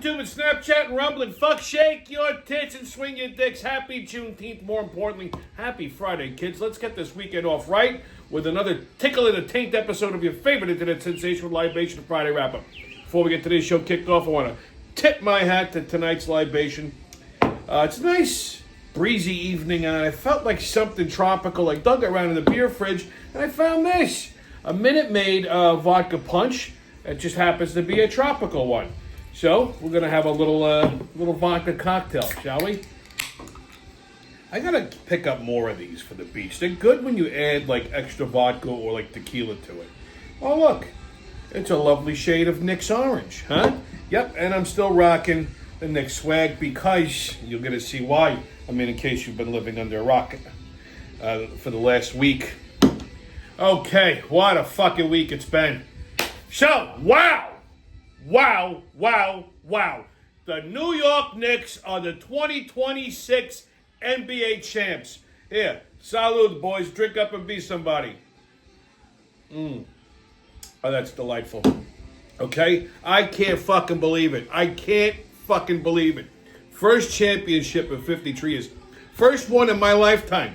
YouTube and Snapchat and Rumble and fuck, shake your tits and swing your dicks. Happy Juneteenth. More importantly, happy Friday, kids. Let's get this weekend off right with another tickle in the taint episode of your favorite internet sensation with Libation Friday wrap-up. Before we get today's show kicked off, I want to tip my hat to tonight's libation. It's a nice, breezy evening, and I felt like something tropical. I dug around in the beer fridge, and I found this. A Minute Maid vodka punch. It just happens to be a tropical one. So, we're going to have a little vodka cocktail, shall we? I got to pick up more of these for the beach. They're good when you add, like, extra vodka or, like, tequila to it. Oh, look. It's a lovely shade of Knicks orange, huh? Yep, and I'm still rocking the Knicks swag because you're going to see why. I mean, in case you've been living under a rock for the last week. Okay, what a fucking week it's been. So, wow. The New York Knicks are the 2026 NBA champs. Here, salud, boys. Drink up and be somebody. Oh, that's delightful. Okay? I can't fucking believe it. First championship in 53 years. First one in my lifetime.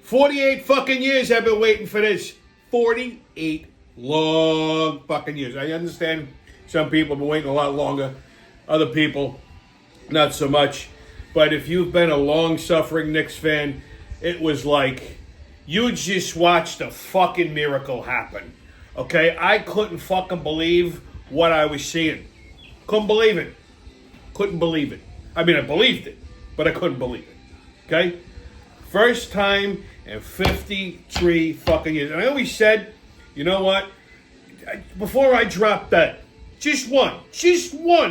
48 fucking years I've been waiting for this. 48 long fucking years. I understand some people have been waiting a lot longer. Other people, not so much. But if you've been a long-suffering Knicks fan, it was like you just watched a fucking miracle happen. Okay? I couldn't fucking believe what I was seeing. Couldn't believe it. I mean, I believed it, but I couldn't believe it. Okay? First time in 53 fucking years. And I always said, you know what? Before I drop that, just one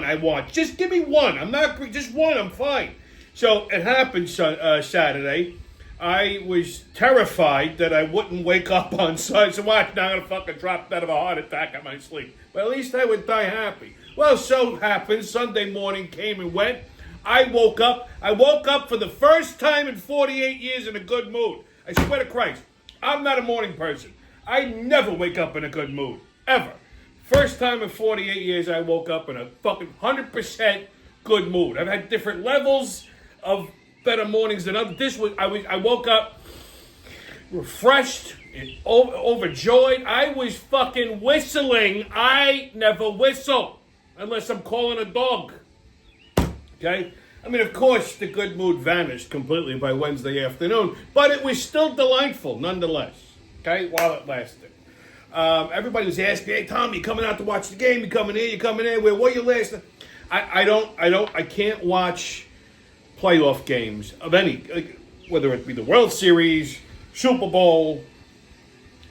I want. Just give me one. I'm not, just one, I'm fine. So it happened Saturday. I was terrified that I wouldn't wake up on Sunday. So watch, now I'm going to fucking drop dead of a heart attack in my sleep. But at least I would die happy. Well, so happened. Sunday morning came and went. I woke up for the first time in 48 years in a good mood. I swear to Christ, I'm not a morning person. I never wake up in a good mood. Ever. First time in 48 years I woke up in a fucking 100% good mood. I've had different levels of better mornings than others. I woke up refreshed and overjoyed. I was fucking whistling. I never whistle unless I'm calling a dog. Okay? I mean, of course, the good mood vanished completely by Wednesday afternoon, but it was still delightful nonetheless. Okay? While it lasted. Everybody was asking, hey, Tom, you coming out to watch the game? You coming in? Where were you last night? I can't watch playoff games of any, like, whether it be the World Series, Super Bowl,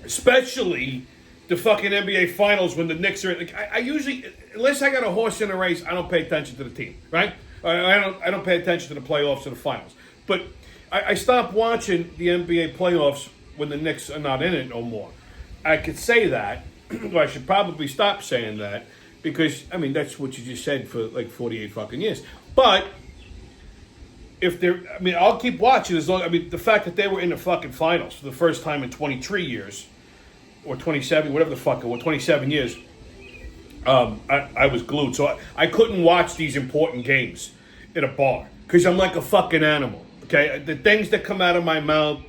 especially the fucking NBA Finals when the Knicks are. Like, I usually, unless I got a horse in a race, I don't pay attention to the team, right? I don't pay attention to the playoffs or the finals. But I stopped watching the NBA playoffs when the Knicks are not in it no more. I could say that, or I should probably stop saying that, because, I mean, that's what you just said for like 48 fucking years. But I'll keep watching as long. I mean, the fact that they were in the fucking finals for the first time in 23 years, or 27, whatever the fuck it was, 27 years, I was glued. So I couldn't watch these important games in a bar because I'm like a fucking animal. Okay, the things that come out of my mouth,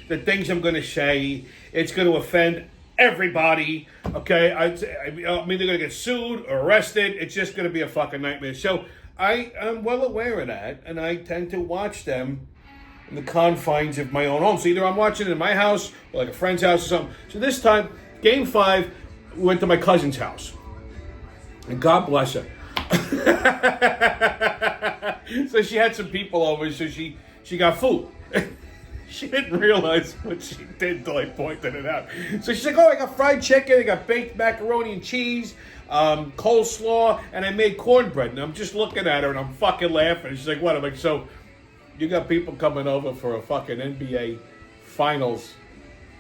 the things I'm going to say, it's going to offend everybody. Okay, I'm either going to get sued or arrested. It's just going to be a fucking nightmare. So I'm well aware of that, and I tend to watch them in the confines of my own home. So either I'm watching it in my house or like a friend's house or something. So this time, Game 5, we went to my cousin's house. And God bless her. So she had some people over, so she got food. She didn't realize what she did until I pointed it out. So she's like, oh, I got fried chicken, I got baked macaroni and cheese, coleslaw, and I made cornbread. And I'm just looking at her and I'm fucking laughing. She's like, what? I'm like, so you got people coming over for a fucking NBA Finals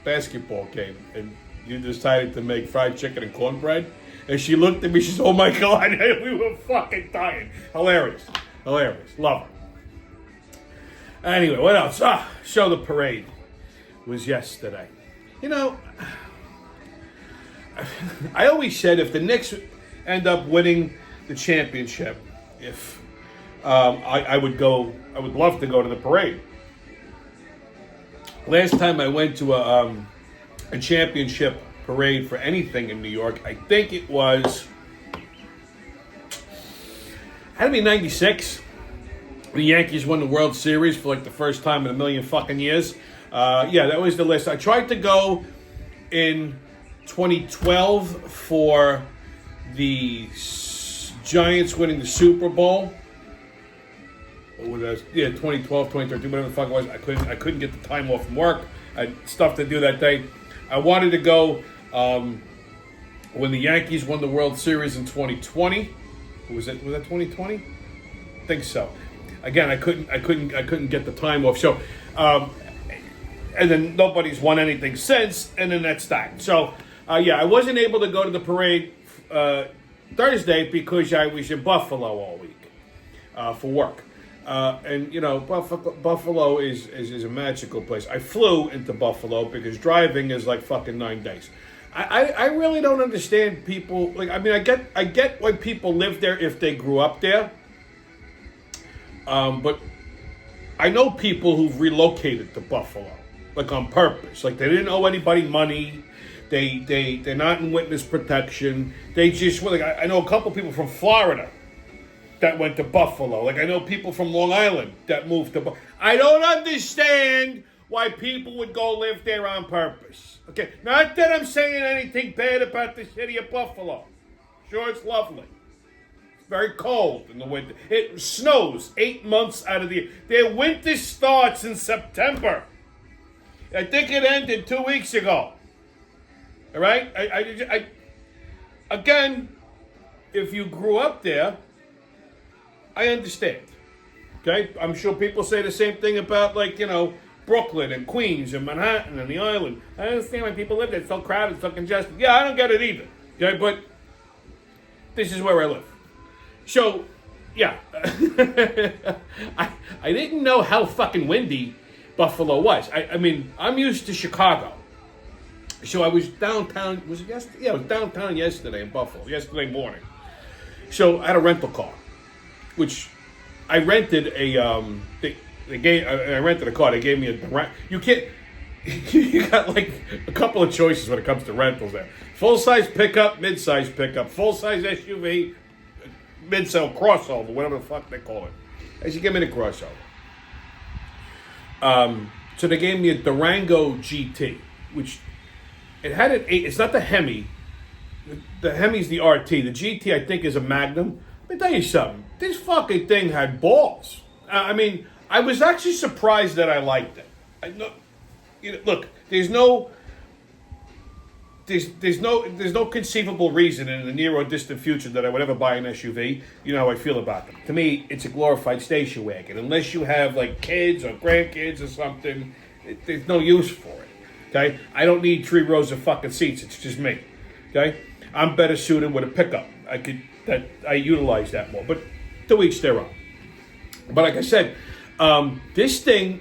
basketball game, and you decided to make fried chicken and cornbread? And she looked at me, she said, oh my God, we were fucking dying. Hilarious. Love her. Anyway, what else? Show the parade was yesterday. You know, I always said if the Knicks end up winning the championship, if I would go. I would love to go to the parade. Last time I went to a championship parade for anything in New York, I think it was had to be '96. The Yankees won the World Series for like the first time in a million fucking years. Yeah, that was the list. I tried to go in 2012 for the Giants winning the Super Bowl. What was that? Yeah, 2012, 2013, whatever the fuck it was. I couldn't get the time off from work. I had stuff to do that day. I wanted to go when the Yankees won the World Series in 2020. Was that 2020? I think so. Again, I couldn't get the time off. So, and then nobody's won anything since, and then that's that. So, yeah, I wasn't able to go to the parade Thursday because I was in Buffalo all week for work. And, you know, Buffalo is a magical place. I flew into Buffalo because driving is like fucking 9 days. I really don't understand people. Like, I mean, I get why people live there if they grew up there. But I know people who've relocated to Buffalo, like on purpose. Like they didn't owe anybody money. They're not in witness protection. They just like I know a couple people from Florida that went to Buffalo. Like I know people from Long Island that moved to Buffalo. I don't understand why people would go live there on purpose. Okay, not that I'm saying anything bad about the city of Buffalo. Sure, it's lovely. Very cold in the winter. It snows 8 months out of the year. Their winter starts in September. I think it ended 2 weeks ago. All right? Again, if you grew up there, I understand. Okay? I'm sure people say the same thing about, like, you know, Brooklyn and Queens and Manhattan and the island. I understand why people live there. It's so crowded, so congested. Yeah, I don't get it either. Okay? But this is where I live. So, yeah, I didn't know how fucking windy Buffalo was. I mean, I'm used to Chicago. So I was downtown, was it yesterday? Yeah, I was downtown yesterday in Buffalo, yesterday morning. So I had a rental car, which I rented I rented a car. They gave me you can't, you got like a couple of choices when it comes to rentals there. Full-size pickup, mid-size pickup, full-size SUV, mid-size crossover, whatever the fuck they call it. They should give me the crossover. So they gave me a Durango GT, which it had an 8. It's not the Hemi. The Hemi's the RT. The GT, I think, is a Magnum. Let me tell you something. This fucking thing had balls. I mean, I was actually surprised that I liked it. Look, there's no conceivable reason in the near or distant future that I would ever buy an SUV. You know how I feel about them. To me, it's a glorified station wagon. Unless you have like kids or grandkids or something, there's no use for it. Okay, I don't need 3 rows of fucking seats. It's just me. Okay, I'm better suited with a pickup. I utilize that more. But to each their own. But like I said, this thing,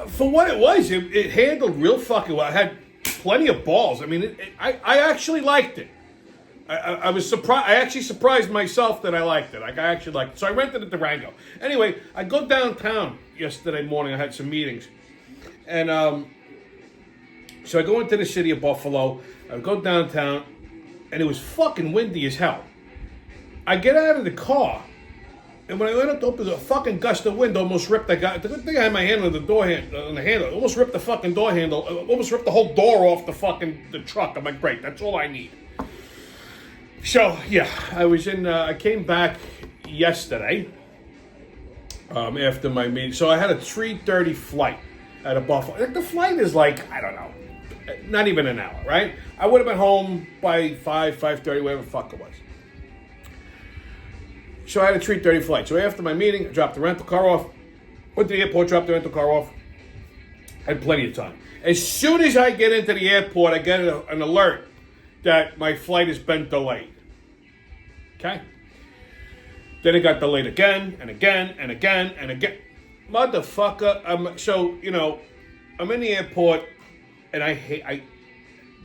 for what it was, it handled real fucking well. I had plenty of balls. I mean, I actually liked it. I was surprised. I actually surprised myself that I liked it. Like I actually liked it. So I rented a Durango. Anyway, I go downtown yesterday morning. I had some meetings, and so I go into the city of Buffalo. I go downtown, and it was fucking windy as hell. I get out of the car, and when I went up to open, a fucking gust of wind almost ripped the guy. The good thing I had my hand on the door on the handle. It almost ripped the fucking door handle. Almost ripped the whole door off the truck. I'm like, great, that's all I need. So yeah, I came back yesterday after my meeting. So I had a 3:30 flight out of Buffalo. The flight is like, I don't know, not even an hour, right? I would have been home by 5:30, whatever the fuck it was. So I had a 3:30 flight. So after my meeting, I dropped the rental car off. Went to the airport, dropped the rental car off. I had plenty of time. As soon as I get into the airport, I get an alert that my flight has been delayed. Okay? Then it got delayed again, and again, and again, and again. Motherfucker. I'm in the airport, and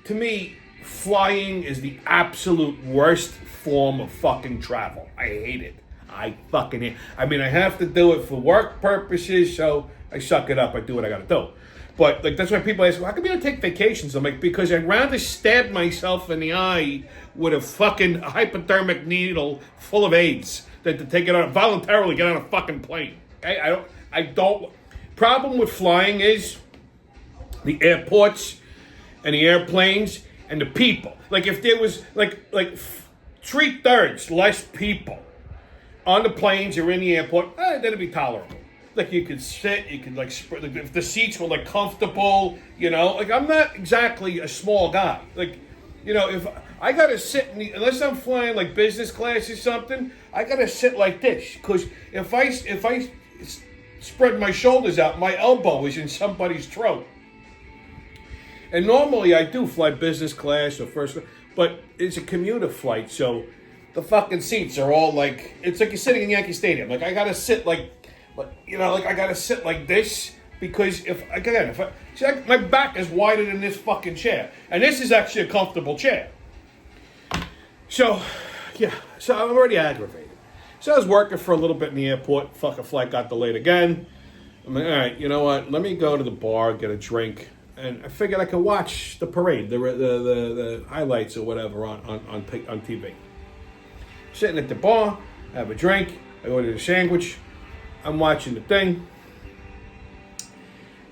to me, flying is the absolute worst form of fucking travel. I hate it. I fucking hate it. I mean, I have to do it for work purposes, so I suck it up. I do what I gotta do. But like that's why people ask, well, how come you don't take vacations? I'm like, because I'd rather stab myself in the eye with a fucking hypodermic needle full of AIDS than to take it on voluntarily get on a fucking plane. Okay? I don't. Problem with flying is the airports and the airplanes and the people. Like if there was like 3/3 less people on the planes or in the airport, then it'd be tolerable. Like you could sit, you could like if the seats were like comfortable, you know. Like I'm not exactly a small guy. Like, you know, if I gotta sit unless I'm flying like business class or something, I gotta sit like this because if I spread my shoulders out, my elbow is in somebody's throat. And normally I do fly business class or first, but it's a commuter flight, so the fucking seats are all like, it's like you're sitting in Yankee Stadium. Like I gotta sit like I gotta sit like this because my back is wider than this fucking chair, and this is actually a comfortable chair. So, yeah, so I'm already aggravated. So I was working for a little bit in the airport. Fucking flight got delayed again. I'm like, all right, you know what? Let me go to the bar, get a drink, and I figured I could watch the parade, the highlights or whatever on TV. Sitting at the bar, I have a drink, I ordered a sandwich, I'm watching the thing,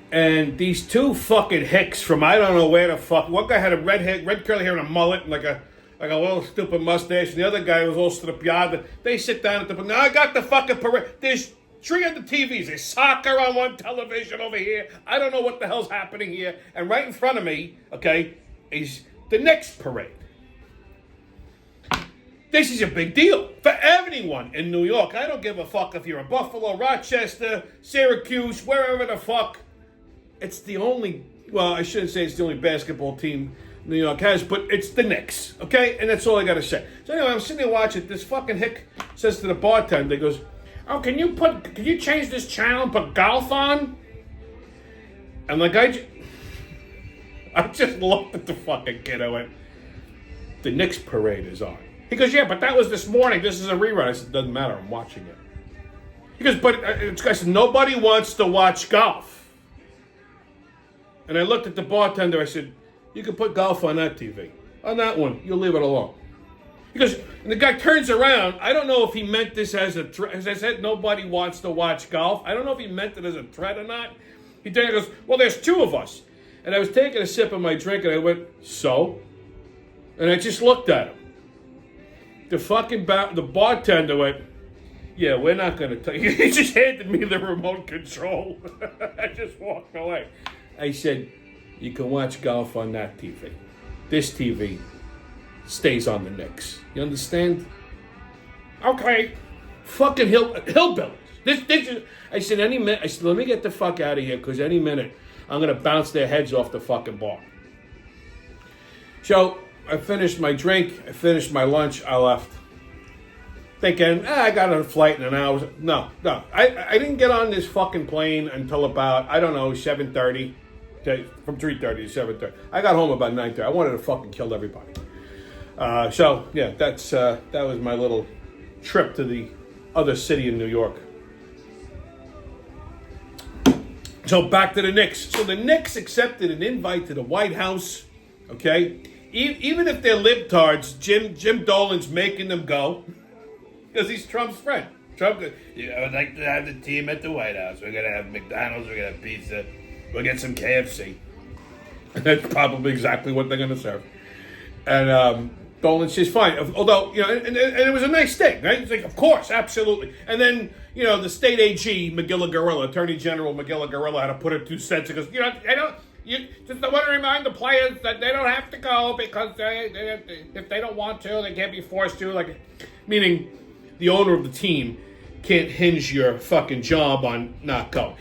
and these two fucking hicks from I don't know where the fuck. One guy had a red curly hair and a mullet, and like a little stupid mustache, and the other guy was all strapiada. They sit down at the. Now I got the fucking parade. There's 300 TVs. There's soccer on one television over here. I don't know what the hell's happening here. And right in front of me, okay, is the Knicks parade. This is a big deal for anyone in New York. I don't give a fuck if you're in Buffalo, Rochester, Syracuse, wherever the fuck. It's the only, well, I shouldn't say it's the only basketball team New York has, but it's the Knicks, okay? And that's all I got to say. So anyway, I'm sitting there watching. This fucking hick says to the bartender, he goes, oh, can you change this channel and put golf on? And like, I just looked at the fucking kid. I went, the Knicks parade is on. He goes, yeah, but that was this morning. This is a rerun. I said, doesn't matter. I'm watching it. He goes, but I said, nobody wants to watch golf. And I looked at the bartender. I said, you can put golf on that TV. On that one, you'll leave it alone. He goes, and the guy turns around. I don't know if he meant this as a threat. As I said, nobody wants to watch golf. I don't know if he meant it as a threat or not. He turned and goes, well, there's two of us. And I was taking a sip of my drink, and I went, so? And I just looked at him. The bartender went, yeah, we're not going to tell you. He just handed me the remote control. I just walked away. I said, you can watch golf on that TV. This TV stays on the Knicks. You understand? Okay. Fucking hillbillies. This is, I said, any minute, I said, let me get the fuck out of here, because any minute, I'm going to bounce their heads off the fucking bar. So, I finished my drink, I finished my lunch, I left. Thinking, I got on a flight in an hour. No. I didn't get on this fucking plane until about, 7:30. From 3:30 to 7:30. I got home about 9:30. I wanted to fucking kill everybody. So, yeah, that was my little trip to the other city in New York. So, back to the Knicks. So, the Knicks accepted an invite to the White House, okay? Even if they're libtards, Jim Dolan's making them go because he's Trump's friend. Trump goes, I would like to have the team at the White House. We're going to have McDonald's, we're going to have pizza, we'll get some KFC. And that's probably exactly what they're going to serve. And Dolan says, fine. Although, and it was a nice thing, right? It's like, of course, absolutely. And then, the state AG, Attorney General McGilla-Gorilla had to put her 2 cents. He goes, I just want to remind the players that they don't have to go because if they don't want to, they can't be forced to. Like, meaning the owner of the team can't hinge your fucking job on not going.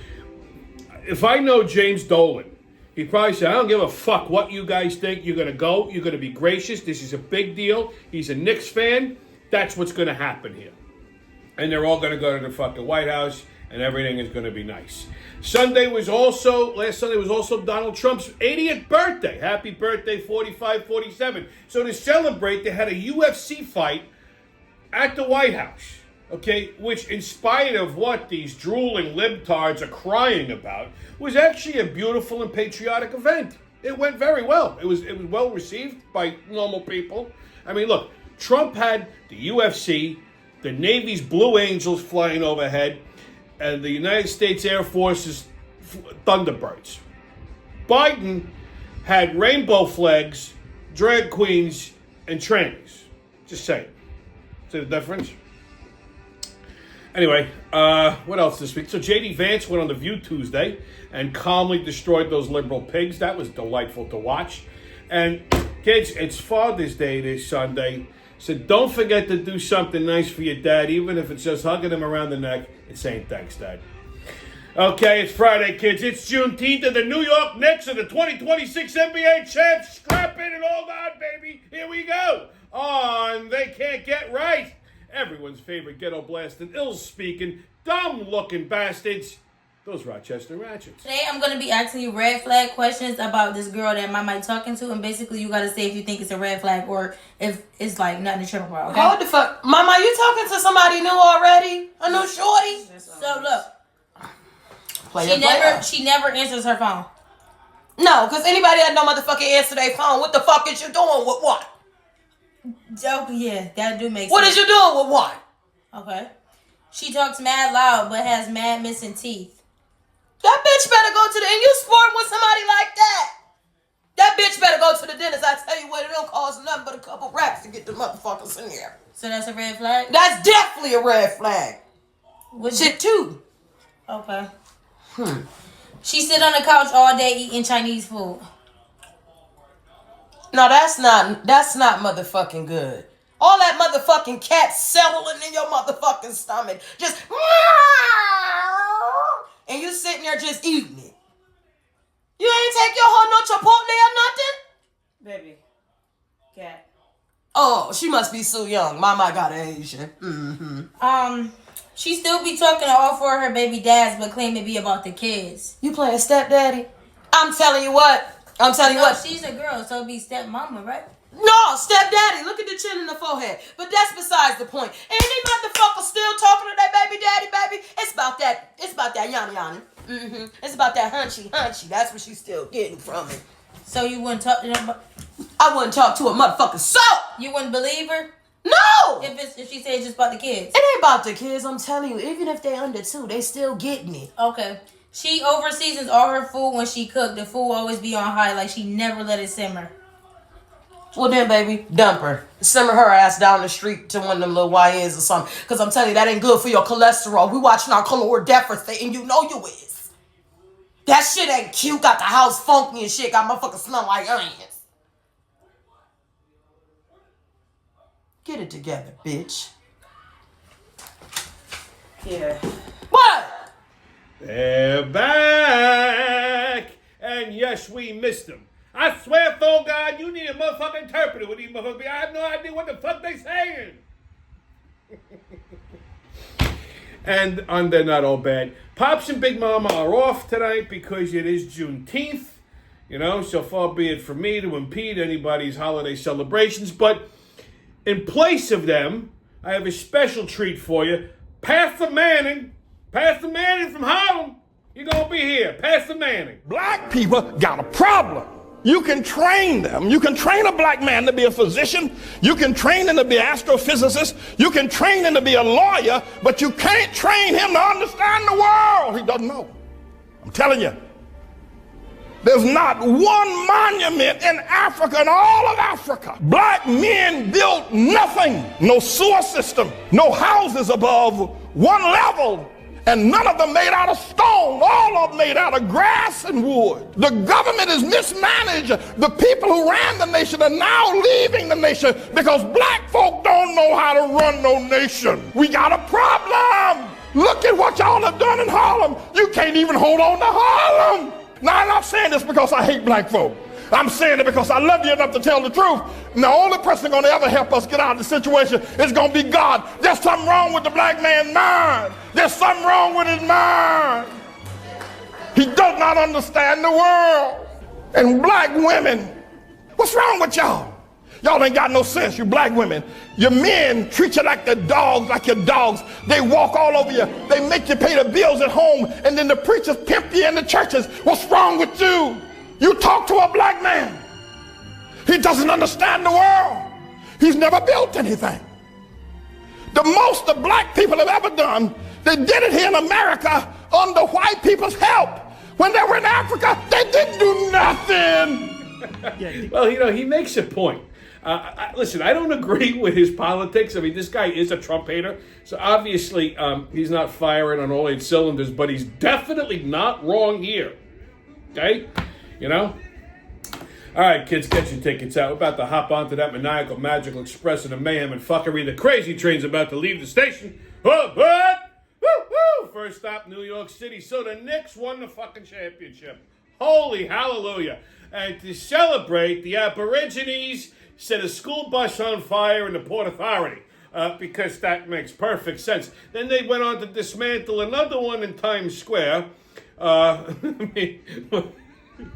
If I know James Dolan, he probably said, I don't give a fuck what you guys think. You're going to go. You're going to be gracious. This is a big deal. He's a Knicks fan. That's what's going to happen here. And they're all going to go to the fucking White House. and everything is going to be nice. Last Sunday was also Donald Trump's 80th birthday. Happy birthday, 45, 47. So to celebrate, they had a UFC fight at the White House, okay, which in spite of what these drooling libtards are crying about, was actually a beautiful and patriotic event. It went very well. It was well received by normal people. I mean, look, Trump had the UFC, the Navy's Blue Angels flying overhead, and the United States Air Force's Thunderbirds. Biden had rainbow flags, drag queens, and trannies. Just saying. See the difference? Anyway, what else this week? So J.D. Vance went on The View Tuesday and calmly destroyed those liberal pigs. That was delightful to watch. And kids, it's Father's Day this Sunday. So don't forget to do something nice for your dad, even if it's just hugging him around the neck and saying, thanks, Dad. Okay, it's Friday, kids. It's Juneteenth, and the New York Knicks are the 2026 NBA champs. Strap in and hold on, baby. Here we go. On They Can't Get Right. Everyone's favorite ghetto blasting, ill-speaking, dumb-looking bastards. Those Rochester Ratchets. Today I'm going to be asking you red flag questions about this girl that I might talking to, and basically you got to say if you think it's a red flag or if it's like nothing to trip about, okay? Hold the fuck. Mama, you talking to somebody new already? A new shorty? So look, Player. she never answers her phone. No, because anybody that don't motherfucking answer their phone, what the fuck is you doing with what? Oh, yeah, that do make sense. What is you doing with what? Okay. She talks mad loud but has mad missing teeth. That bitch better go to the... And you sporting with somebody like that? That bitch better go to the dentist. I tell you what, it don't cost nothing but a couple racks to get the motherfuckers in here. So that's a red flag? That's definitely a red flag. Shit, too. Okay. She sit on the couch all day eating Chinese food. No, that's not motherfucking good. All that motherfucking cat settling in your motherfucking stomach. Just... And you sitting there just eating it. You ain't take your whole no Chipotle or nothing? Baby. Cat. Oh, she must be so young. Mama got an Asian. Mm-hmm. She still be talking to all four of her baby dads, but claim to be about the kids. You playing stepdaddy? I'm telling you what. She's a girl, so it be stepmama, right? No, stepdaddy. Look at the chin and the forehead. But that's besides the point. Ain't these motherfuckers still talking to their baby daddy, baby? It's about that. It's about that yanni. Mm-hmm. It's about that hunchy. That's what she's still getting from it. So you wouldn't talk to them? I wouldn't talk to a motherfucking soul. You wouldn't believe her? No! If she said it's just about the kids. It ain't about the kids, I'm telling you. Even if they under 2, they still getting it. Okay. She overseasons all her food when she cook. The food always be on high, like she never let it simmer. Well then, baby, dump her. Simmer her ass down the street to one of them little YNs or something. Because I'm telling you, that ain't good for your cholesterol. We watching our caloric deficit, and you know you is. That shit ain't cute. Got the house funky and shit. Got motherfuckers smell like onions. Get it together, bitch. Yeah. What? They're back! And yes, we missed them. I swear, for God, you need a motherfucking interpreter with these motherfuckers. I have no idea what the fuck they saying. And they're not all bad. Pops and Big Mama are off tonight because it is Juneteenth. You know, so far be it from me to impede anybody's holiday celebrations. But in place of them, I have a special treat for you. Pastor Manning from Harlem. You're going to be here. Pastor Manning. Black people got a problem. You can train them. You can train a black man to be a physician. You can train him to be an astrophysicist. You can train him to be a lawyer, but you can't train him to understand the world. He doesn't know. I'm telling you. There's not one monument in Africa, in all of Africa. Black men built nothing. No sewer system, no houses above one level. And none of them made out of stone. All of them made out of grass and wood. The government is mismanaged. The people who ran the nation are now leaving the nation because black folk don't know how to run no nation. We got a problem. Look at what y'all have done in Harlem. You can't even hold on to Harlem. Now, I'm not saying this because I hate black folk. I'm saying it because I love you enough to tell the truth. And the only person going to ever help us get out of the situation is going to be God. There's something wrong with the black man's mind. There's something wrong with his mind. He does not understand the world. And black women, what's wrong with y'all? Y'all ain't got no sense, you black women. Your men treat you like the dogs, like your dogs. They walk all over you. They make you pay the bills at home, and then the preachers pimp you in the churches. What's wrong with you? You talk to a black man. He doesn't understand the world. He's never built anything. The most the black people have ever done, they did it here in America under white people's help. When they were in Africa, they didn't do nothing. Well, he makes a point. Listen, I don't agree with his politics. I mean, this guy is a Trump hater, so obviously he's not firing on all 8 cylinders, but he's definitely not wrong here. Okay? All right, kids, get your tickets out. We're about to hop onto that maniacal, magical express of the mayhem and fuckery. The crazy train's about to leave the station. Oh, but, woo! First stop, New York City. So the Knicks won the fucking championship. Holy hallelujah. And to celebrate, the Aborigines set a school bus on fire in the Port Authority because that makes perfect sense. Then they went on to dismantle another one in Times Square.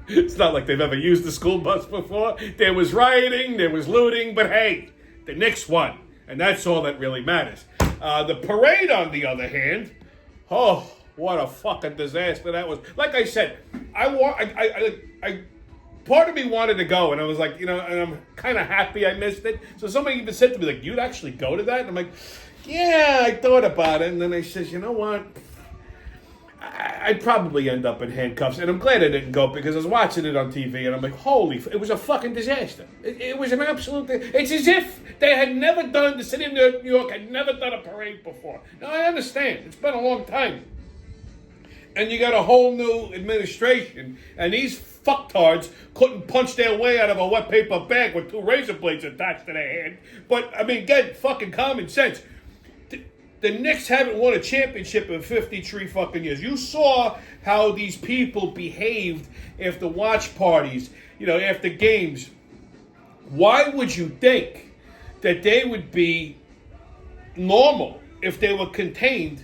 It's not like they've ever used the school bus before. There was rioting, there was looting, but hey, the Knicks won, and that's all that really matters. The parade, on the other hand, oh, what a fucking disaster that was. Like I said, part of me wanted to go, and I was like, and I'm kind of happy I missed it. So somebody even said to me, like, you'd actually go to that? And I'm like, yeah, I thought about it. And then I says, you know what? I'd probably end up in handcuffs. And I'm glad I didn't go because I was watching it on TV, and I'm like, it was a fucking disaster. It was an absolute, it's as if they had never done, the city of New York had never done a parade before. Now, I understand. It's been a long time. And you got a whole new administration, and these fucktards couldn't punch their way out of a wet paper bag with 2 razor blades attached to their hand. But, I mean, get fucking common sense. The Knicks haven't won a championship in 53 fucking years. You saw how these people behaved after watch parties, after games. Why would you think that they would be normal if they were contained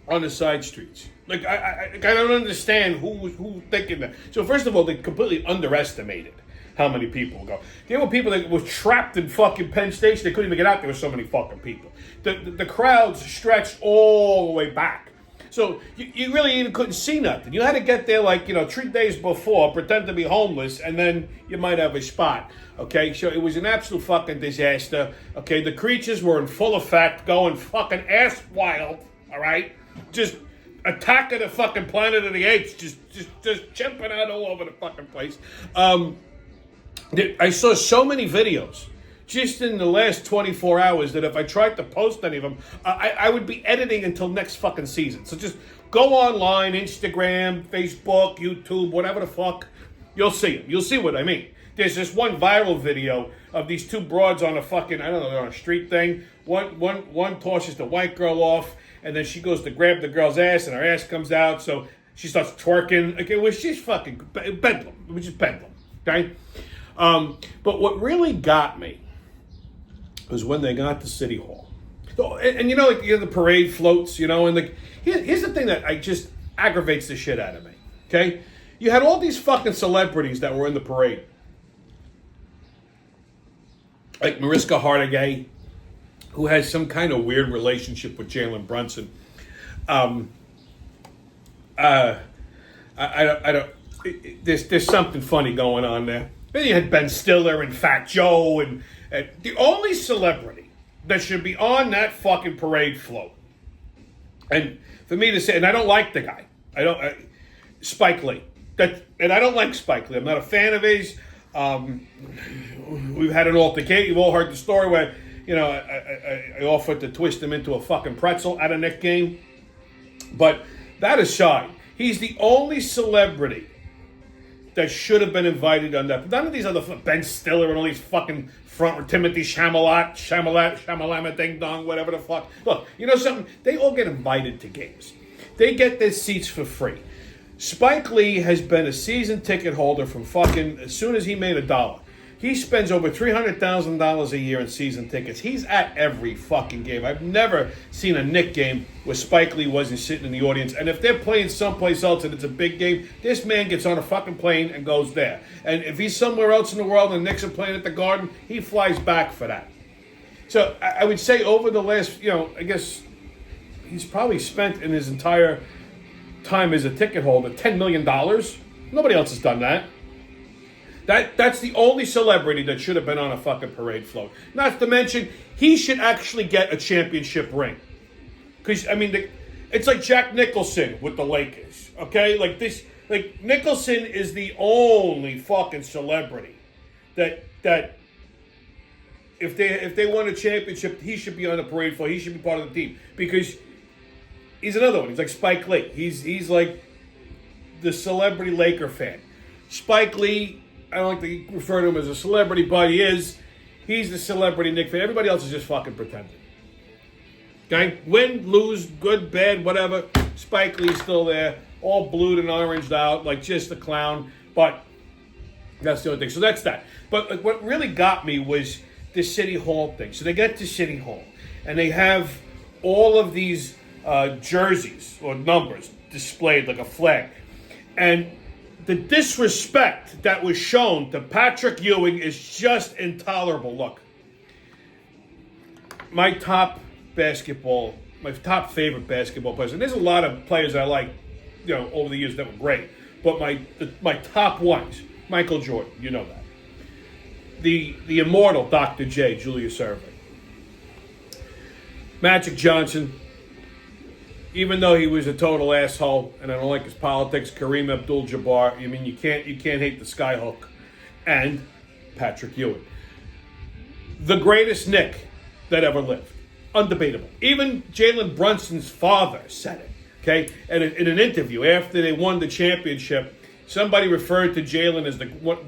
on the side streets? Like, I don't understand who's thinking that. So first of all, they completely underestimated how many people go. There were people that were trapped in fucking Penn Station. They couldn't even get out. There were so many fucking people. The crowds stretched all the way back. So you really even couldn't see nothing. You had to get there 3 days before, pretend to be homeless, and then you might have a spot. Okay, so it was an absolute fucking disaster. Okay, the creatures were in full effect, going fucking ass wild. All right, just attacking the fucking Planet of the Apes, just jumping out all over the fucking place. I saw so many videos just in the last 24 hours that if I tried to post any of them, I would be editing until next fucking season. So just go online, Instagram, Facebook, YouTube, whatever the fuck. You'll see it. You'll see what I mean. There's this one viral video of these 2 broads on a fucking, they're on a street thing. One tosses the white girl off, and then she goes to grab the girl's ass, and her ass comes out, so she starts twerking. Like, it was just fucking bedlam. It was just bedlam, okay? But what really got me was when they got to City Hall. So, and the parade floats, and here's the thing that just aggravates the shit out of me, okay? You had all these fucking celebrities that were in the parade. Like Mariska Hargitay, who has some kind of weird relationship with Jalen Brunson. There's something funny going on there. Then you had Ben Stiller and Fat Joe, and the only celebrity that should be on that fucking parade float. And for me to say, and I don't like the guy. Spike Lee. And I don't like Spike Lee. I'm not a fan of his. We've had an altercation. You've all heard the story where, I offered to twist him into a fucking pretzel at a Knicks game. But that aside, he's the only celebrity that should have been invited on that. None of these other, Ben Stiller and all these fucking front, Timothy Chalamet, Ding Dong, whatever the fuck. Look, you know something? They all get invited to games. They get their seats for free. Spike Lee has been a season ticket holder from fucking as soon as he made $1. He spends over $300,000 a year in season tickets. He's at every fucking game. I've never seen a Knicks game where Spike Lee wasn't sitting in the audience. And if they're playing someplace else and it's a big game, this man gets on a fucking plane and goes there. And if he's somewhere else in the world and the Knicks are playing at the Garden, he flies back for that. So I would say over the last, I guess he's probably spent in his entire time as a ticket holder $10 million. Nobody else has done that. That's the only celebrity that should have been on a fucking parade float. Not to mention, he should actually get a championship ring. Because, it's like Jack Nicholson with the Lakers, okay? Like Nicholson is the only fucking celebrity that if they won a championship, he should be on the parade float. He should be part of the team. Because he's another one. He's like Spike Lee. He's like the celebrity Laker fan. Spike Lee, I don't like to refer to him as a celebrity, but he is. He's the celebrity Knicks fan. Everybody else is just fucking pretending. Okay? Win, lose, good, bad, whatever. Spike Lee's still there, all blued and oranged out, like just a clown. But that's the only thing. So that's that. But what really got me was the City Hall thing. So they get to City Hall, and they have all of these jerseys or numbers displayed like a flag. And the disrespect that was shown to Patrick Ewing is just intolerable. Look, my top favorite basketball players, and there's a lot of players I like, over the years that were great, but my top ones, Michael Jordan, you know that. The immortal Dr. J, Julius Erving. Magic Johnson, even though he was a total asshole, and I don't like his politics, Kareem Abdul-Jabbar, you can't hate the skyhook, and Patrick Ewing. The greatest Knick that ever lived. Undebatable. Even Jalen Brunson's father said it, okay? And in an interview after they won the championship, somebody referred to Jalen as the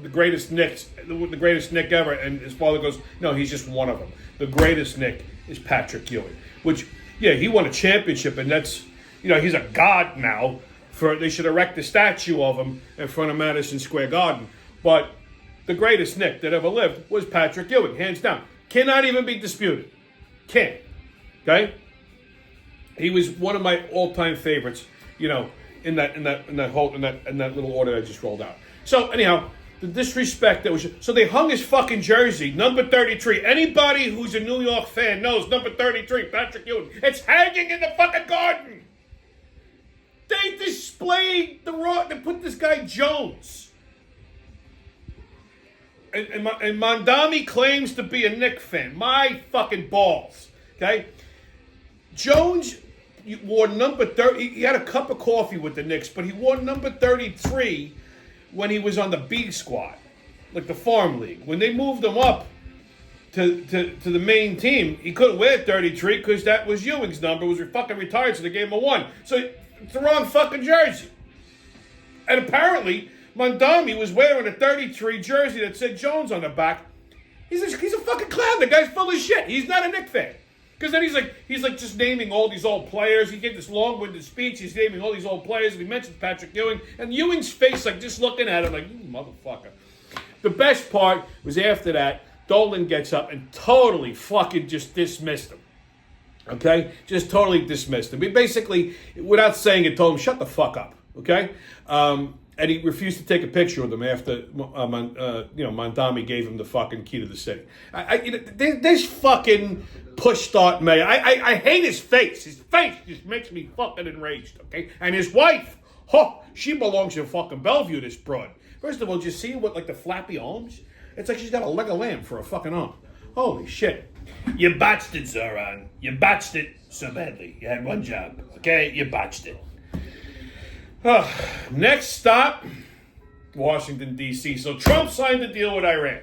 greatest Knick ever, and his father goes, no, he's just one of them. The greatest Knick is Patrick Ewing, which... yeah, he won a championship, and that's, he's a god now. They should erect a statue of him in front of Madison Square Garden. But the greatest Knick that ever lived was Patrick Ewing, hands down. Cannot even be disputed. Can't. Okay? He was one of my all-time favorites, in that little order I just rolled out. So anyhow, the disrespect that was... so they hung his fucking jersey, number 33. Anybody who's a New York fan knows number 33, Patrick Ewing. It's hanging in the fucking Garden. They displayed they put this guy Jones. And Mondami claims to be a Knicks fan. My fucking balls. Okay? Jones wore number 30. He had a cup of coffee with the Knicks, but he wore number 33 when he was on the B squad, like the farm league. When they moved him up to the main team, he couldn't wear 33 because that was Ewing's number. Was fucking retired, so they gave him a 1. So it's the wrong fucking jersey. And apparently, Mondami was wearing a 33 jersey that said Jones on the back. He's a fucking clown. The guy's full of shit. He's not a Knicks fan. Because then he's like just naming all these old players. He gave this long-winded speech. He's naming all these old players, and he mentions Patrick Ewing. And Ewing's face, like just looking at him, like, you motherfucker. The best part was after that, Dolan gets up and totally fucking just dismissed him. Okay? Just totally dismissed him. He basically, without saying it, told him, shut the fuck up. Okay? And he refused to take a picture with him after, Mondami gave him the fucking key to the city. This fucking push-start mayor, I hate his face. His face just makes me fucking enraged, okay? And his wife, she belongs in fucking Bellevue, this broad. First of all, did you see what, like, the flappy arms? It's like she's got a leg of lamb for a fucking arm. Holy shit. You botched it, Zoran. You botched it so badly. You had one job, okay? You botched it. Next stop, Washington, D.C. So Trump signed a deal with Iran,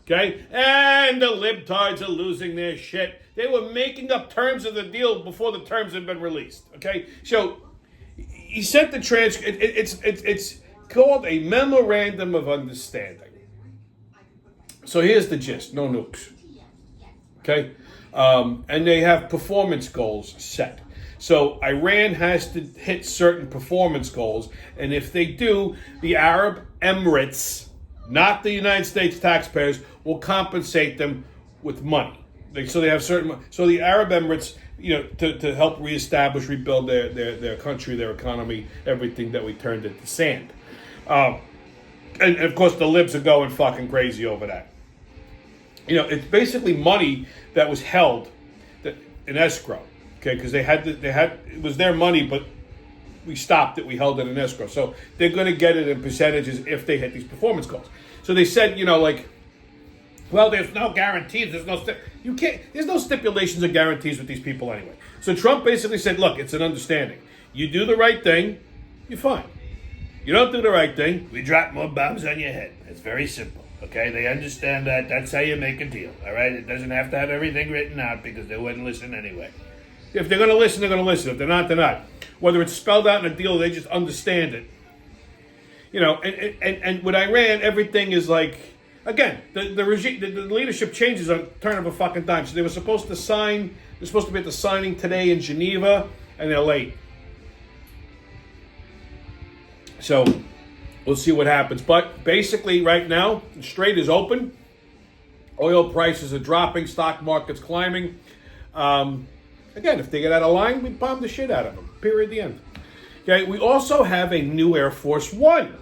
okay? And the libtards are losing their shit. They were making up terms of the deal before the terms had been released, okay? So he sent the transcript. It's called a Memorandum of Understanding. So here's the gist. No nukes, okay? And they have performance goals set. So Iran has to hit certain performance goals, and if they do, the Arab Emirates, not the United States taxpayers, will compensate them with money. So they have certain. So the Arab Emirates, to help reestablish, rebuild their country, their economy, everything that we turned into sand. And of course, the libs are going fucking crazy over that. It's basically money that was held in escrow. Okay, because they had it was their money, but we stopped it. We held it in escrow, so they're going to get it in percentages if they hit these performance goals. So they said, well, there's no guarantees. There's no stipulations or guarantees with these people anyway. So Trump basically said, look, it's an understanding. You do the right thing, you're fine. You don't do the right thing, we drop more bombs on your head. It's very simple. Okay, they understand that. That's how you make a deal. All right, it doesn't have to have everything written out because they wouldn't listen anyway. If they're going to listen, they're going to listen. If they're not, they're not. Whether it's spelled out in a deal, they just understand it. And with Iran, everything is like, again, the regime, the leadership changes on a turn of a fucking dime. So they were supposed to sign. They're supposed to be at the signing today in Geneva, and they're late. So we'll see what happens. But basically, right now, the Strait is open. Oil prices are dropping. Stock market's climbing. Again, if they get out of line, we bomb the shit out of them. Period. The end. Okay. We also have a new Air Force One,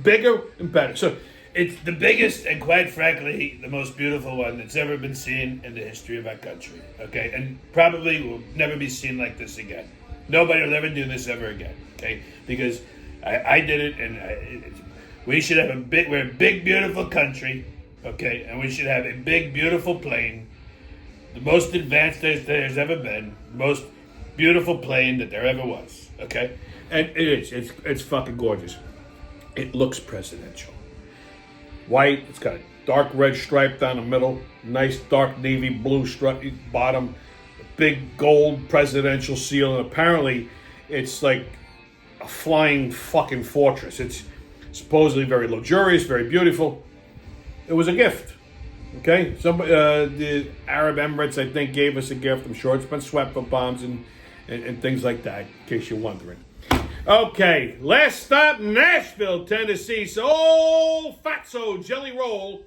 bigger and better. So it's the biggest and, quite frankly, the most beautiful one that's ever been seen in the history of our country. Okay, and probably will never be seen like this again. Nobody will ever do this ever again. Okay, because I did it, and we should have we're a big, beautiful country. Okay, and we should have a big, beautiful plane. The most advanced there's ever been, the most beautiful plane that there ever was. Okay, and it's fucking gorgeous. It looks presidential. White, it's got a dark red stripe down the middle, nice dark navy blue stripe bottom, a big gold presidential seal, and apparently it's like a flying fucking fortress. It's supposedly very luxurious, very beautiful. It was a gift. Okay, the Arab Emirates, I think, gave us a gift. I'm sure it's been swept for bombs and things like that, in case you're wondering. Okay, last stop, Nashville, Tennessee. So old Fatso Jelly Roll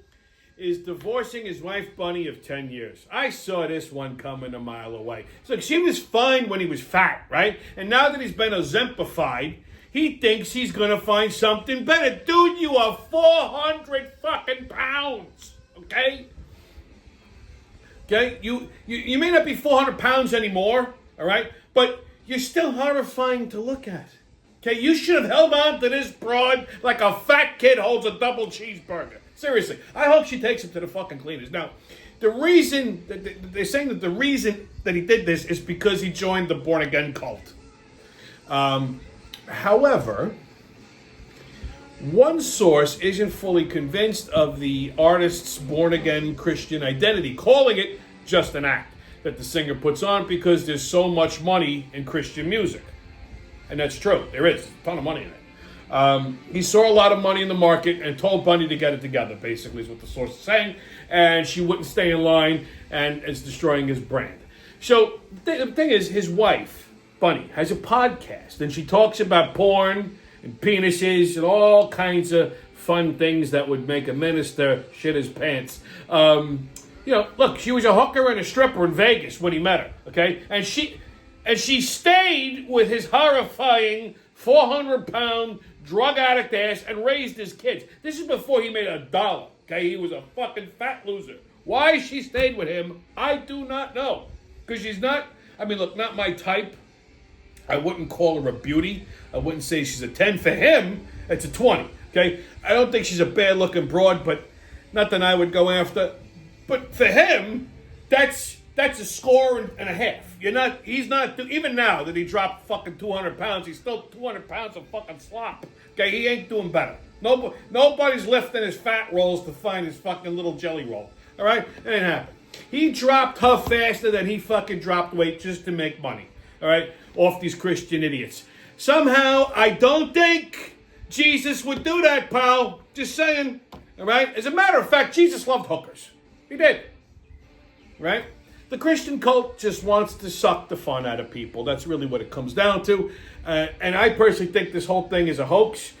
is divorcing his wife Bunny of 10 years. I saw this one coming a mile away. So she was fine when he was fat, right? And now that he's been Ozempified, he thinks he's going to find something better. Dude, you are 400 fucking pounds. Okay? Okay? You may not be 400 pounds anymore, all right? But you're still horrifying to look at. Okay? You should have held on to this broad like a fat kid holds a double cheeseburger. Seriously. I hope she takes him to the fucking cleaners. Now, the reason, they're saying that the reason that he did this is because he joined the born-again cult. However, one source isn't fully convinced of the artist's born-again Christian identity, calling it just an act that the singer puts on because there's so much money in Christian music. And that's true. There is a ton of money in it. He saw a lot of money in the market and told Bunny to get it together, basically, is what the source is saying. And she wouldn't stay in line, and it's destroying his brand. So the thing is, his wife, Bunny, has a podcast, and she talks about porn and penises and all kinds of fun things that would make a minister shit his pants. Look, she was a hooker and a stripper in Vegas when he met her, okay? And she stayed with his horrifying 400-pound drug addict ass and raised his kids. This is before he made $1, okay? He was a fucking fat loser. Why she stayed with him, I do not know. Because she's not, not my type. I wouldn't call her a beauty. I wouldn't say she's a 10. For him, it's a 20, okay? I don't think she's a bad-looking broad, but nothing I would go after. But for him, that's a score and a half. He's not, even now that he dropped fucking 200 pounds, he's still 200 pounds of fucking slop. Okay, he ain't doing better. Nobody's lifting his fat rolls to find his fucking little jelly roll. All right? It ain't happening. He dropped her faster than he fucking dropped weight just to make money. All right? Off these Christian idiots. Somehow, I don't think Jesus would do that, pal. Just saying. All right? As a matter of fact, Jesus loved hookers. He did. Right? the Christian cult just wants to suck the fun out of people. That's really what it comes down to. And I personally think this whole thing is a hoax,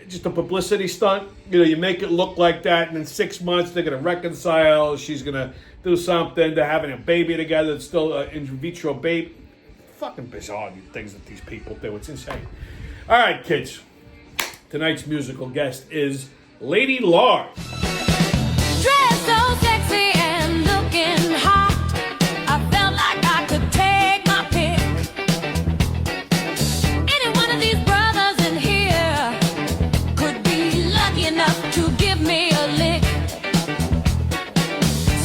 just a publicity stunt. You make it look like that, and in 6 months they're going to reconcile. She's going to do something. They're having a baby together. It's still an in vitro baby. Fucking bizarre things that these people do. It's insane. All right, kids. Tonight's musical guest is Lady Lars. Dressed so sexy and looking hot, I felt like I could take my pick. Any one of these brothers in here could be lucky enough to give me a lick.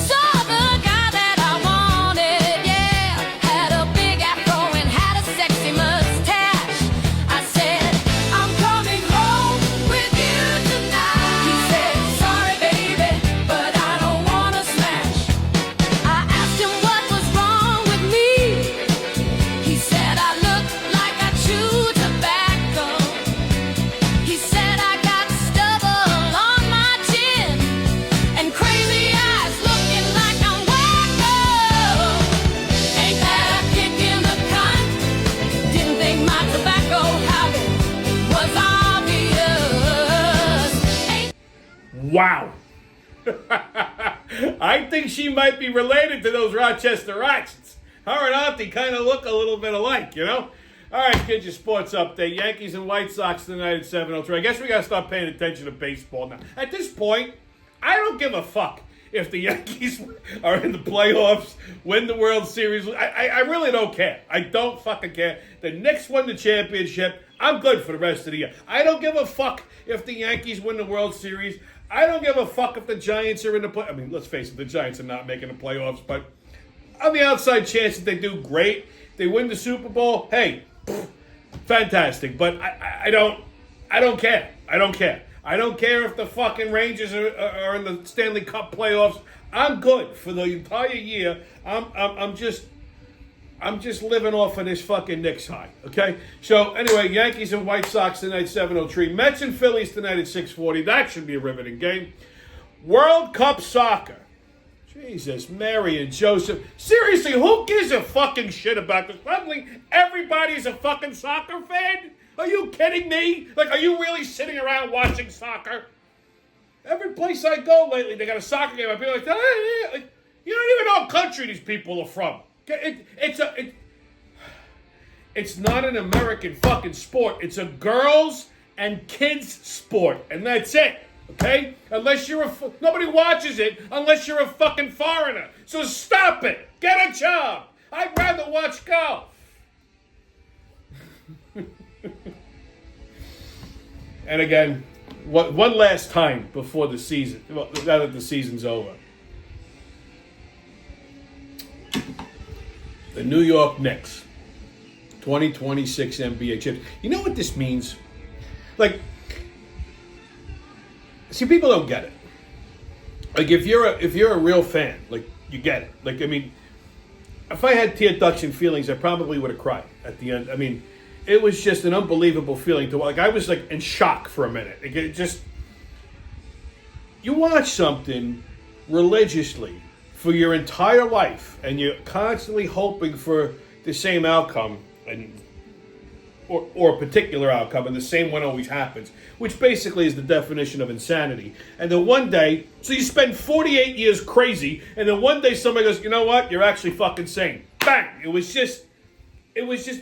Saw the guy that I wanted, yeah, had a big afro and had a sexy mustache. I said, I'm coming home with you tonight. He said, sorry baby, but I don't wanna smash. I asked him what was wrong with me. He said I look like I chew tobacco. He said I got stubble on my chin and crazy eyes looking like I'm wacko. Ain't that a kick in the cunt? Didn't think my tobacco habit was obvious. Ain't Wow. I think she might be related to those Rochester Rockets. Her and Auntie kind of look a little bit alike, you know? All right, kids, your sports update. Yankees and White Sox tonight at 7:03. I guess we got to start paying attention to baseball now. At this point, I don't give a fuck if the Yankees are in the playoffs, win the World Series. I really don't care. I don't fucking care. The Knicks won the championship. I'm good for the rest of the year. I don't give a fuck if the Yankees win the World Series. I don't give a fuck if the Giants are in the play. I mean, let's face it, the Giants are not making the playoffs, but on the outside chance that they do great, they win the Super Bowl, hey, fantastic. But I don't care. I don't care. I don't care if the fucking Rangers are in the Stanley Cup playoffs. I'm good for the entire year. I'm just living off of this fucking Knicks high, okay? So, anyway, Yankees and White Sox tonight, 7:03. Mets and Phillies tonight at 6:40. That should be a riveting game. World Cup Soccer. Jesus, Mary and Joseph. Seriously, who gives a fucking shit about this? Suddenly, everybody's a fucking soccer fan? Are you kidding me? Like, are you really sitting around watching soccer? Every place I go lately, they got a soccer game. I'd be like, you don't even know what country these people are from. It's not an American fucking sport. It's a girls and kids sport, and that's it. Okay? Unless you're nobody watches it unless you're a fucking foreigner. So stop it. Get a job. I'd rather watch golf. And again, one last time before the season. Well, now that the season's over. The New York Knicks, 2026 NBA champs. You know what this means? Like, see, people don't get it. Like, if you're a real fan, like, you get it. Like, I mean, if I had tear ducts and feelings, I probably would have cried at the end. I mean, it was just an unbelievable feeling to, like, I was like in shock for a minute. Like, it just, you watch something religiously for your entire life, and you're constantly hoping for the same outcome, or a particular outcome, and the same one always happens, which basically is the definition of insanity. And then one day, so you spend 48 years crazy, and then one day somebody goes, you know what, you're actually fucking sane. Bang! It was just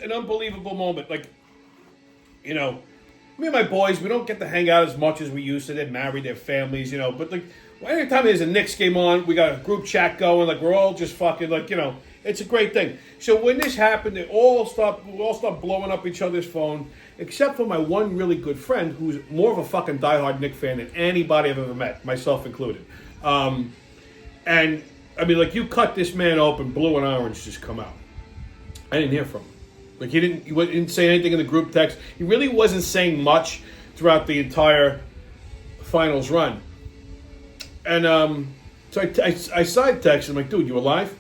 an unbelievable moment. Like, you know, me and my boys, we don't get to hang out as much as we used to. They're married, their families, you know, but like, anytime there's a Knicks game on, we got a group chat going, like, we're all just fucking, like, you know, it's a great thing. So when this happened, we all stopped blowing up each other's phone, except for my one really good friend who's more of a fucking diehard Knicks fan than anybody I've ever met, myself included. And, I mean, like, you cut this man open, blue and orange just come out. I didn't hear from him. Like, he didn't say anything in the group text. He really wasn't saying much throughout the entire finals run. And so I side texted him, like, dude, you alive?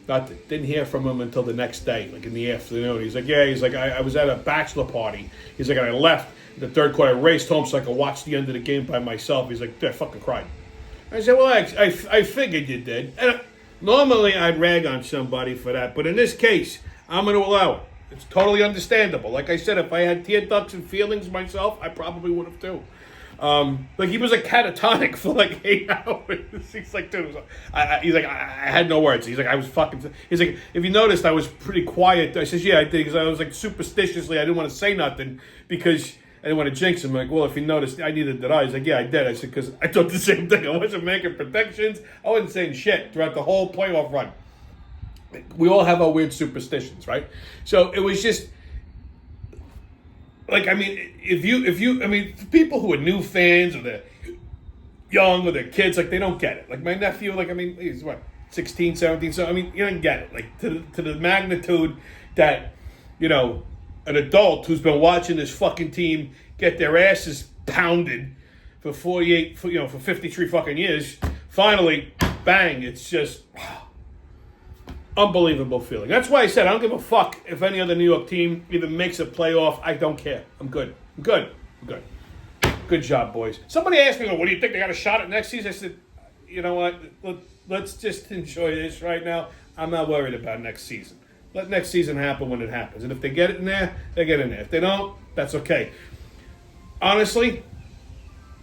Didn't hear from him until the next day, like in the afternoon. He's like, yeah. He's like, I was at a bachelor party. He's like, and I left in the third quarter. I raced home so I could watch the end of the game by myself. He's like, dude, I fucking cried. I said, well, I figured you did. And Normally, I'd rag on somebody for that, but in this case, I'm going to allow it. It's totally understandable. Like I said, if I had tear ducts and feelings myself, I probably would have too. Like he was like catatonic for like 8 hours. He's like, dude, I had no words. He's like, I was fucking. He's like, if you noticed, I was pretty quiet. I says, yeah, I did, because I was like superstitiously, I didn't want to say nothing because I didn't want to jinx him. Like, well, if you noticed, I neither did I. He's like, yeah, I did. I said, because I thought the same thing. I wasn't making predictions. I wasn't saying shit throughout the whole playoff run. We all have our weird superstitions, right? So it was just. Like, I mean, if you, I mean, people who are new fans or they're young or they're kids, like, they don't get it. Like, my nephew, like, I mean, he's what, 16, 17, so, I mean, you don't get it. Like, to the magnitude that, you know, an adult who's been watching this fucking team get their asses pounded for 53 fucking years, finally, bang, it's just... unbelievable feeling. That's why I said I don't give a fuck if any other New York team even makes a playoff. I don't care. I'm good. Good job, boys. Somebody asked me, what do you think, they got a shot at next season? I said, you know what? Let's just enjoy this right now. I'm not worried about next season. Let next season happen when it happens. And if they get it in there, they get in there. If they don't, that's okay. Honestly,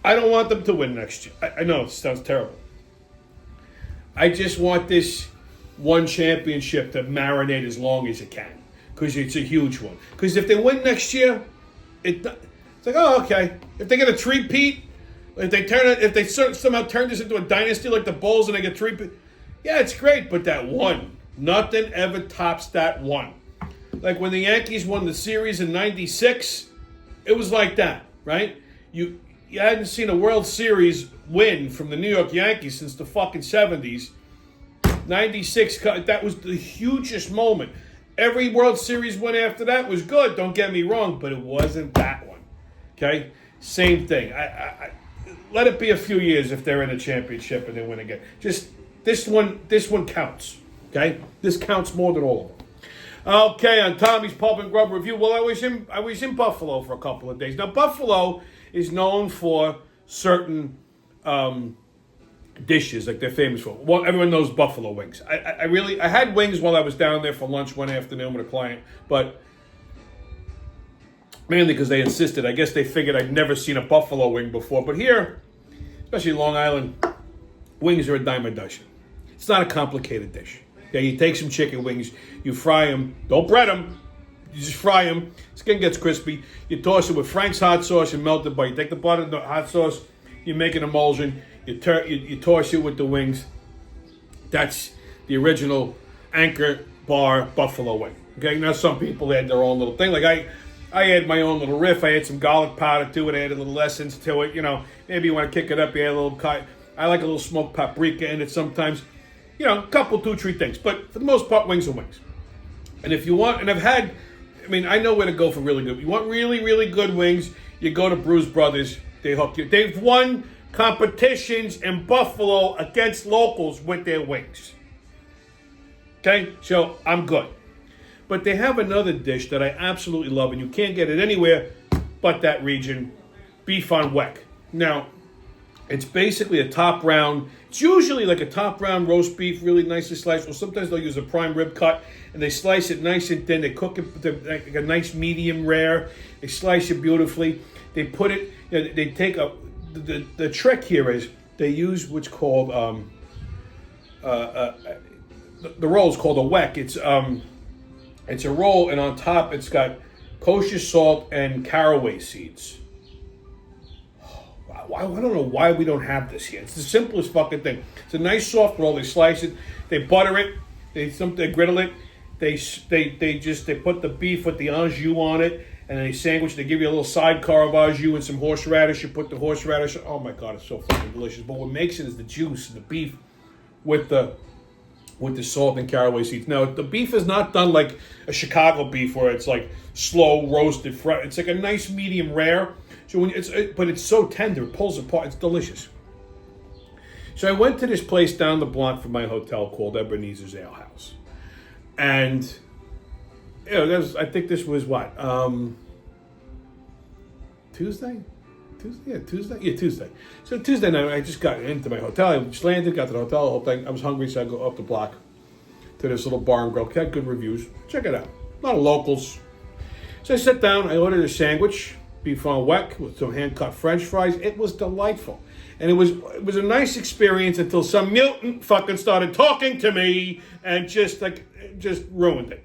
I don't want them to win next year. I know it sounds terrible. I just want this one championship to marinate as long as it can, because it's a huge one. Because if they win next year, it's like, oh, okay. If they get a three-peat, if they somehow turn this into a dynasty like the Bulls and they get three-peat, yeah, it's great. But that one, nothing ever tops that one. Like when the Yankees won the series in '96, it was like that, right? You hadn't seen a World Series win from the New York Yankees since the fucking '70s. 96, that was the hugest moment. Every World Series win after that was good, don't get me wrong, but it wasn't that one. Okay? Same thing. I let it be a few years if they're in a championship and they win again. Just this one counts. Okay? This counts more than all of them. Okay, on Tommy's Pulp and Grub review. Well, I was in Buffalo for a couple of days. Now, Buffalo is known for certain dishes, like they're famous for. Well, everyone knows buffalo wings. I had wings while I was down there for lunch one afternoon with a client, but mainly because they insisted. I guess they figured I'd never seen a buffalo wing before. But here, especially Long Island, wings are a dime a dozen. It's not a complicated dish. Okay, you take some chicken wings, you fry them. Don't bread them. You just fry them. Skin gets crispy. You toss it with Frank's hot sauce and melted butter. You take the butter and the hot sauce. You make an emulsion. You toss it with the wings. That's the original Anchor Bar buffalo wing. Okay, now some people add their own little thing. Like I add my own little riff. I add some garlic powder to it. I add a little essence to it. You know, maybe you want to kick it up. You add a little. I like a little smoked paprika in it sometimes. You know, a couple, 2, 3 things. But for the most part, wings are wings. And if you want, and I know where to go for really good. If you want really, really good wings, you go to Bruise Brothers. They hook you. They've won competitions in Buffalo against locals with their wings. Okay, so I'm good. But they have another dish that I absolutely love, and you can't get it anywhere but that region, beef on weck. Now, it's basically a top round. It's usually like a top round roast beef, really nicely sliced. Or sometimes they'll use a prime rib cut, and they slice it nice and thin. They cook it like a nice medium rare. They slice it beautifully. They put it, they take a... The trick here is they use what's called the roll is called a weck. It's a roll, and on top it's got kosher salt and caraway seeds. I don't know why we don't have this here. It's the simplest fucking thing. It's a nice soft roll. They slice it, they butter it, they griddle it. They put the beef with the anjou on it. And then they sandwich, they give you a little sidecar of au jus and some horseradish. You put the horseradish, oh my God, it's so fucking delicious. But what makes it is the juice and the beef with the salt and caraway seeds. Now, the beef is not done like a Chicago beef where it's like slow roasted, it's like a nice medium rare. So but it's so tender, it pulls apart, it's delicious. So I went to this place down the block from my hotel called Ebenezer's Ale House. And... I think this was what? Tuesday? Tuesday. So Tuesday night, I just got into my hotel. I just landed, got to the hotel, the whole thing. I was hungry, so I go up the block to this little bar and grill. Had good reviews. Check it out. A lot of locals. So I sat down. I ordered a sandwich, beef on weck with some hand-cut French fries. It was delightful, and it was a nice experience until some mutant fucking started talking to me and just ruined it.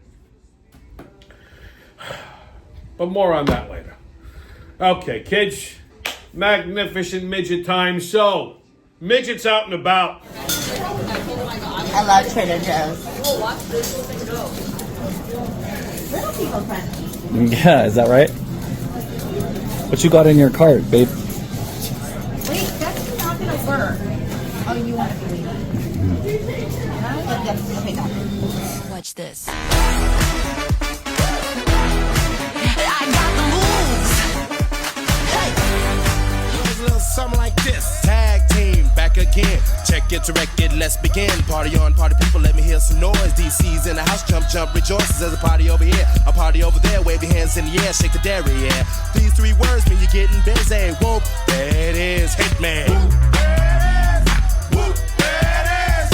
But more on that later. Okay, kids. Magnificent midget time. So, midgets out and about. I love Trader Joe's. Little people friendly. Yeah, is that right? What you got in your cart, babe? Wait, that's not gonna work. Oh, you want to be waiting? Okay, got it. Watch this. I got the moves. A little something like this. Tag team back again. Check it to record, let's begin. Party on, party people, let me hear some noise. DC's in the house, jump, jump, rejoices. There's a party over here, a party over there. Wave your hands in the air, shake the dairy, yeah. These three words mean you're getting busy. Whoop, there it is, Hitman. Whoop, there it is. Whoop, there it is.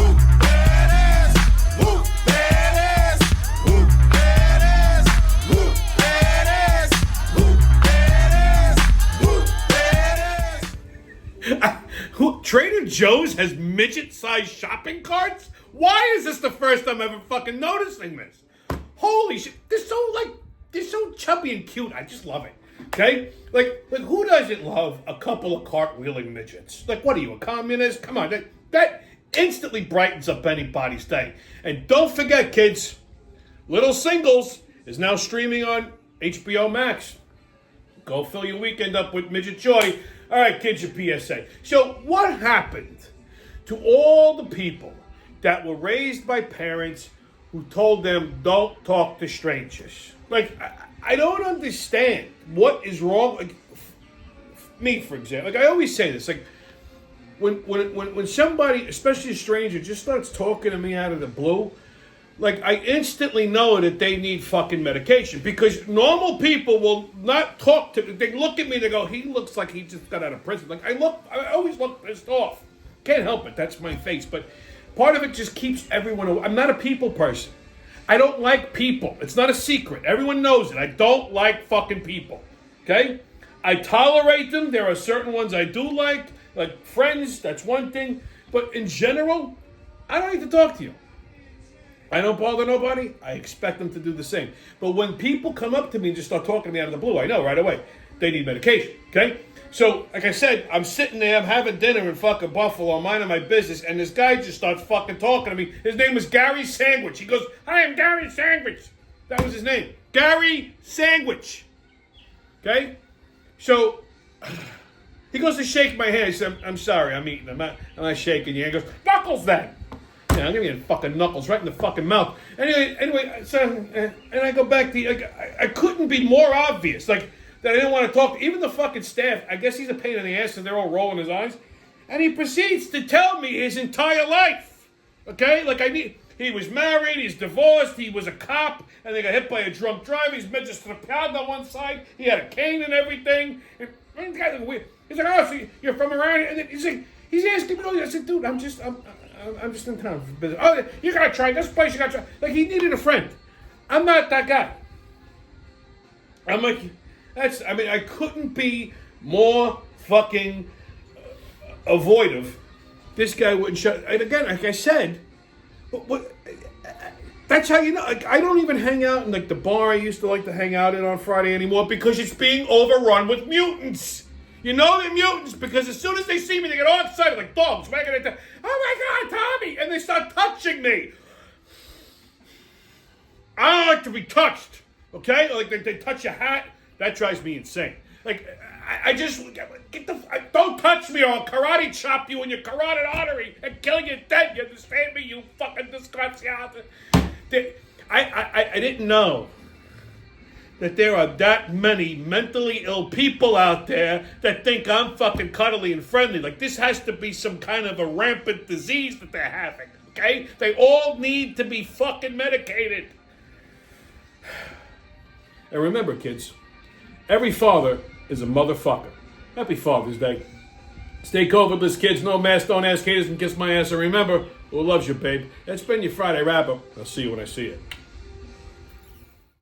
Whoop, there it is. Whoop, there it is. Whoop, there it is. Whoop, there it is. Whoop, there it is. Whoop, there it is. Trader Joe's has midget-sized shopping carts? Why is this the first time I'm ever fucking noticing this? Holy shit. They're so chubby and cute. I just love it. Okay? Like who doesn't love a couple of cartwheeling midgets? Like, what are you, a communist? Come on. That instantly brightens up anybody's day. And don't forget, kids, Little Singles is now streaming on HBO Max. Go fill your weekend up with midget joy. All right, kids, your PSA. So what happened to all the people that were raised by parents who told them don't talk to strangers? Like, I don't understand what is wrong. Like, me, for example, like I always say this, like when somebody, especially a stranger, just starts talking to me out of the blue, like I instantly know that they need fucking medication, because normal people will not talk to. They look at me, they go, "He looks like he just got out of prison." Like I always look pissed off. Can't help it. That's my face. But part of it just keeps everyone away. I'm not a people person. I don't like people. It's not a secret. Everyone knows it. I don't like fucking people. Okay? I tolerate them. There are certain ones I do like friends. That's one thing. But in general, I don't need to talk to you. I don't bother nobody. I expect them to do the same. But when people come up to me and just start talking to me out of the blue, I know right away they need medication. Okay? So, like I said, I'm sitting there, I'm having dinner in fucking Buffalo, minding my business, and this guy just starts fucking talking to me. His name is Gary Sandwich. He goes, "Hi, I'm Gary Sandwich." That was his name. Gary Sandwich. Okay? So, he goes to shake my hand. He said, I'm sorry, I'm eating. I'm not shaking you. He goes, "Knuckles then." Yeah, I'll give you fucking knuckles right in the fucking mouth. Anyway, so, and I go back to, like, I couldn't be more obvious. Like, that I didn't want to talk to even the fucking staff. I guess he's a pain in the ass and they're all rolling his eyes. And he proceeds to tell me his entire life. Okay? Like, he was married, he's divorced, he was a cop, and they got hit by a drunk driver. He's been just to the pound on one side. He had a cane and everything. And this guy looked weird. He's like, "Oh, so you're from around here?" And then he's asking me all this. I said, "Dude, I'm just in town for business." "Oh, you gotta try this place, you gotta try." Like, he needed a friend. I'm not that guy. I'm like, I couldn't be more fucking avoidtive. This guy wouldn't shut. And again, like I said, that's how you know. Like, I don't even hang out in like the bar I used to like to hang out in on Friday anymore, because it's being overrun with mutants. You know they're mutants because as soon as they see me, they get all excited like dogs wagging their tail. "Oh my God, Tommy!" And they start touching me. I don't like to be touched. Okay, like they touch your hat. That drives me insane. Like, I just don't touch me or I'll karate chop you in your carotid artery and kill you dead. You understand me, you fucking disgraziata? I didn't know that there are that many mentally ill people out there that think I'm fucking cuddly and friendly. Like, this has to be some kind of a rampant disease that they're having. Okay? They all need to be fucking medicated. And remember, kids, every father is a motherfucker. Happy Father's Day. Stay COVIDless, kids. No masks, don't ask haters, and kiss my ass. And remember, who loves you, babe? That's been your Friday wrap-up. I'll see you when I see you.